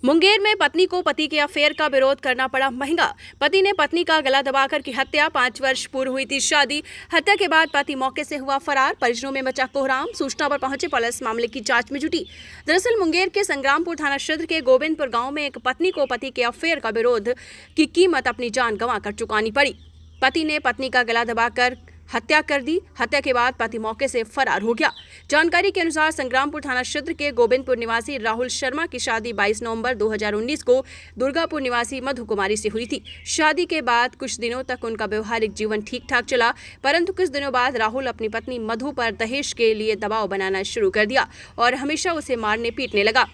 मुंगेर में पत्नी को पति के अफेयर का विरोध करना पड़ा महंगा। पति ने पत्नी का गला दबाकर की हत्या। 5 वर्ष पूर्व हुई थी शादी। हत्या के बाद पति मौके से हुआ फरार। परिजनों में मचा कोहराम। सूचना पर पहुंची पुलिस मामले की जांच में जुटी। दरअसल मुंगेर के संग्रामपुर थाना क्षेत्र के गोविंदपुर गांव में एक पत्नी को पति के अफेयर का विरोध की कीमत अपनी जान गंवाकर चुकानी पड़ी। पति ने पत्नी का गला दबाकर हत्या कर दी। हत्या के बाद पति मौके से फरार हो गया। जानकारी के अनुसार संग्रामपुर थाना क्षेत्र के गोविंदपुर निवासी राहुल शर्मा की शादी 22 नवंबर 2019 को दुर्गापुर निवासी मधु कुमारी से हुई थी। शादी के बाद कुछ दिनों तक उनका व्यवहारिक जीवन ठीक ठाक चला, परंतु कुछ दिनों बाद राहुल अपनी पत्नी मधु पर दहेज के लिए दबाव बनाना शुरू कर दिया और हमेशा उसे मारने पीटने लगा।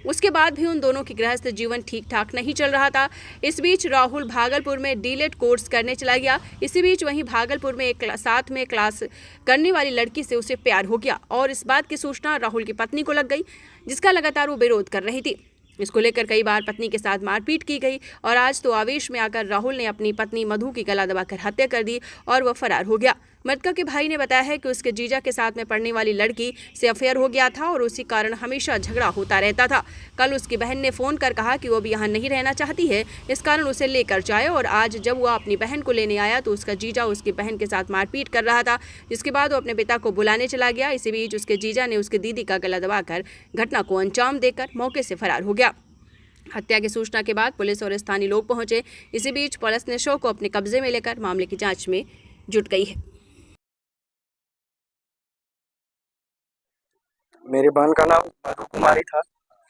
उसके बाद भी उन दोनों की गृहस्थ जीवन ठीक ठाक नहीं चल रहा था। इस बीच राहुल भागलपुर में डीएलएड कोर्स करने चला गया। इसी बीच वहीं भागलपुर में एक साथ में क्लास करने वाली लड़की से उसे प्यार हो गया और इस बात की सूचना राहुल की पत्नी को लग गई, जिसका लगातार वो विरोध कर रही थी। इसको लेकर कई बार पत्नी के साथ मारपीट की गई और आज तो आवेश में आकर राहुल ने अपनी पत्नी मधु की गला दबाकर हत्या कर दी और वह फरार हो गया। मृतका के भाई ने बताया है कि उसके जीजा के साथ में पढ़ने वाली लड़की से अफेयर हो गया था और उसी कारण हमेशा झगड़ा होता रहता था। कल उसकी बहन ने फोन कर कहा कि वो भी यहाँ नहीं रहना चाहती है, इस कारण उसे लेकर जाए और आज जब वह अपनी बहन को लेने आया तो उसका जीजा उसकी बहन के साथ मारपीट कर रहा था, जिसके बाद वो अपने पिता को बुलाने चला गया। इसी बीच उसके जीजा ने उसकी दीदी का गला दबाकर घटना को अंजाम देकर मौके से फरार हो गया। हत्या की सूचना के बाद पुलिस और स्थानीय लोग पहुंचे। इसी बीच पुलिस ने शव को अपने कब्जे में लेकर मामले की जांच में जुट गई है। मेरी बहन का नाम मधु कुमारी था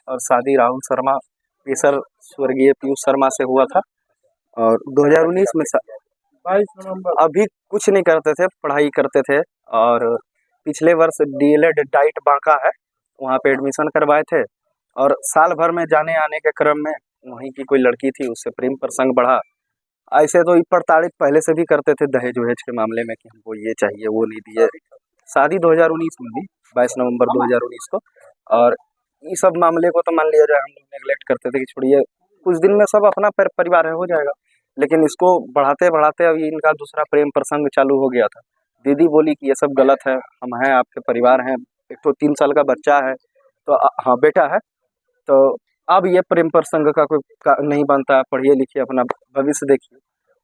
और शादी राहुल शर्मा पेशर स्वर्गीय पीयूष शर्मा से हुआ था और 2019 में 22 नवंबर। अभी कुछ नहीं करते थे, पढ़ाई करते थे और पिछले वर्ष डीएलएड डाइट बांका है, वहाँ पे एडमिशन करवाए थे और साल भर में जाने आने के क्रम में वहीं की कोई लड़की थी, उससे प्रेम प्रसंग बढ़ा। ऐसे तो प्रताड़ित पहले से भी करते थे दहेज वहेज के मामले में कि हमको ये चाहिए वो नहीं दिए। शादी 2019 में हुई 22 नवंबर 2019 को और इस सब मामले को तो मान लिया जाए हम लोग नेगलेक्ट करते थे कि छोड़िए कुछ दिन में सब अपना परिवार है हो जाएगा, लेकिन इसको बढ़ाते बढ़ाते अभी इनका दूसरा प्रेम प्रसंग चालू हो गया था। दीदी बोली कि ये सब गलत है, हम हैं आपके परिवार हैं, एक तो 3 साल का बच्चा है तो हाँ बेटा है, तो अब ये प्रेम प्रसंग का कोई नहीं बनता, पढ़िए लिखिए अपना भविष्य देखिए।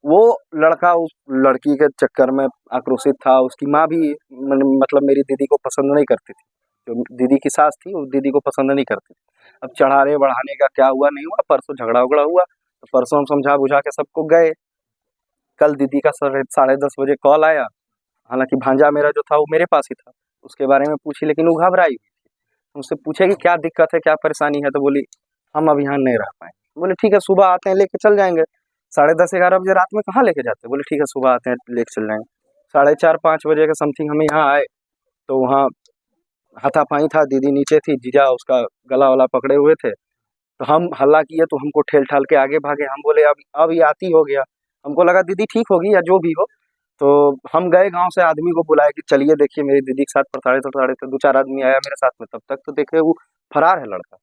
वो लड़का उस लड़की के चक्कर में आक्रोशित था। उसकी माँ भी मतलब मेरी दीदी को पसंद नहीं करती थी, जो दीदी की सास थी वो दीदी को पसंद नहीं करती थी। अब चढ़ाने बढ़ाने का क्या हुआ नहीं हुआ, परसों झगड़ा उगड़ा हुआ तो परसों हम समझा बुझा के सबको गए। कल दीदी का 10:30 बजे कॉल आया, हालांकि भांजा मेरा जो था वो मेरे पास ही था, उसके बारे में पूछी लेकिन वो घबराई। उनसे पूछे कि क्या दिक्कत है क्या परेशानी है, तो बोली हम अब यहाँ नहीं रह पाएंगे। बोले ठीक है सुबह आते हैं लेके चल जाएंगे। 10:30-11 बजे रात में कहाँ लेके जाते, बोले ठीक है सुबह आते हैं लेके चल जाएंगे। 4:30-5 बजे के समथिंग हम यहाँ आए तो वहाँ हाथापाई था, दीदी नीचे थी, जीजा उसका गला वाला पकड़े हुए थे। तो हम हल्ला किए तो हमको ठेल ठाल के आगे भागे। हम बोले अब ये आती हो गया, हमको लगा दीदी ठीक होगी या जो भी हो। तो हम गए गांव से आदमी को बुलाया कि चलिए देखिए मेरी दीदी के साथ प्रताड़ित 2-4 आदमी आया मेरे साथ में, तब तक तो देखे वो फरार है लड़का।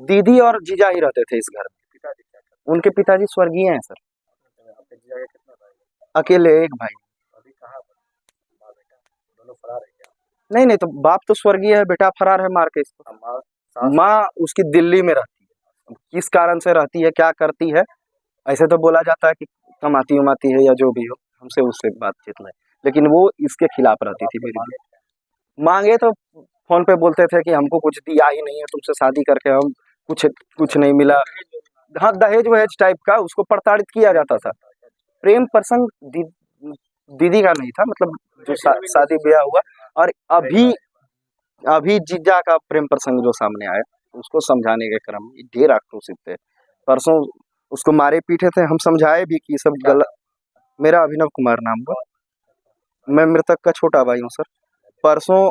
दीदी और जीजा ही रहते थे इस घर में। उनके पिताजी स्वर्गीय हैं सर। अकेले एक भाई। नहीं नहीं, तो बाप तो स्वर्गीय है, बेटा फरार है मार के इसको। माँ उसकी दिल्ली में रहती है, किस कारण से रहती है क्या करती है ऐसे तो बोला जाता है कि कमाती उमाती है या जो भी हो, हमसे उससे बातचीत नहीं, लेकिन वो इसके खिलाफ रहती थी मेरी। मांगे तो फोन पे बोलते थे कि हमको कुछ दिया ही नहीं है, तुमसे शादी करके हम कुछ नहीं मिला। हाँ दहेज वहेज टाइप का उसको प्रताड़ित किया जाता था। प्रेम प्रसंग दीदी का नहीं था, मतलब जो शादी ब्याह हुआ। और अभी जीजा का प्रेम प्रसंग जो सामने आया उसको समझाने के क्रम में ढेर आक्रोशित थे। परसों उसको मारे पीटे थे, हम समझाए भी कि सब गलत। मेरा अभिनव कुमार नाम हुआ, मैं मृतक का छोटा भाई हूँ सर। परसों